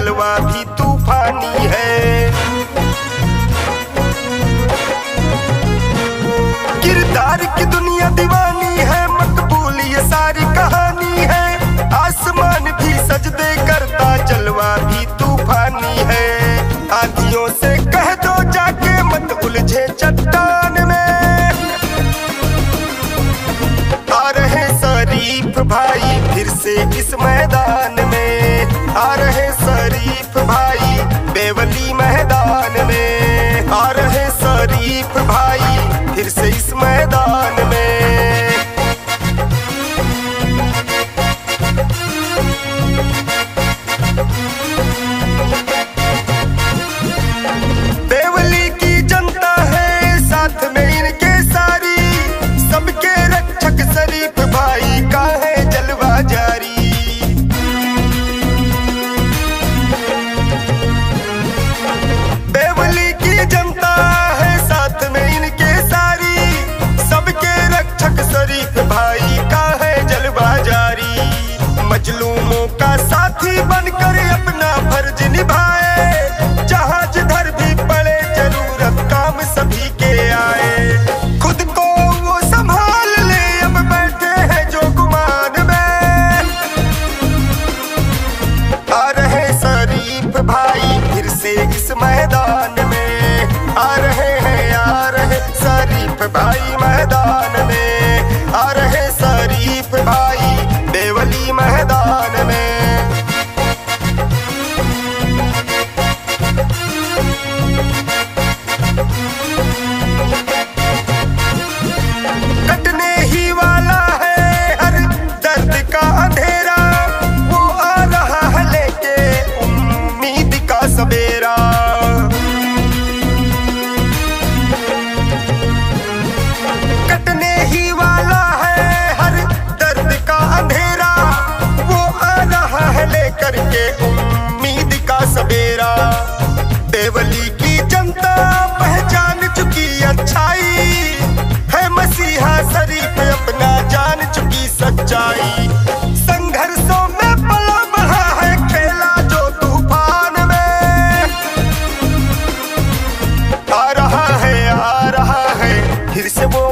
जलवा भी तूफानी है। किरदार की दुनिया दीवानी है, मकबूल ये सारी कहानी है। आसमान भी सजदे करता, जलवा भी तूफानी है। आंधियों से कह दो जाके मत उलझे चट्टान में। आ रहे शरीफ भाई फिर से इस मैदान में, आ रहे शरीफ भाई बेवली मैदान में। आ रहे शरीफ भाई फिर से इस मैदान में। बेवली की जनता है साथ में इनके सारी, सबके रक्षक शरीफ भाई का है जलवा जारी। बेवली की जनता है साथ में इनके सारी, सबके रक्षक शरीफ भाई का है जलवा जारी। मजलूमों का साथी बनकर अपना फर्ज निभाए, जहां जिधर भी पड़े जरूरत काम सभी के आए। खुद को वो संभाल ले, अब बैठे हैं जो गुमान में। आ रहे शरीफ भाई फिर से इस मैदान में, आ रहे हैं, आ रहे शरीफ भाई मैदान में। आ रहे शरीफ भाई बेवली मैदान में। कटने ही वाला है हर दर्द का अंधेरा, वो आ रहा है लेके उम्मीद का सवेरा। कटने ही वाला है हर दर्द का अंधेरा, वो आ रहा है लेकर के उम्मीद का सवेरा। बेवली की जनता पहचान चुकी अच्छाई है, मसीहा शरीफ अपना जान चुकी सच्चाई। संघर्षों में पला बढ़ा है खेला जो तूफान में। आ रहा है फिर से वो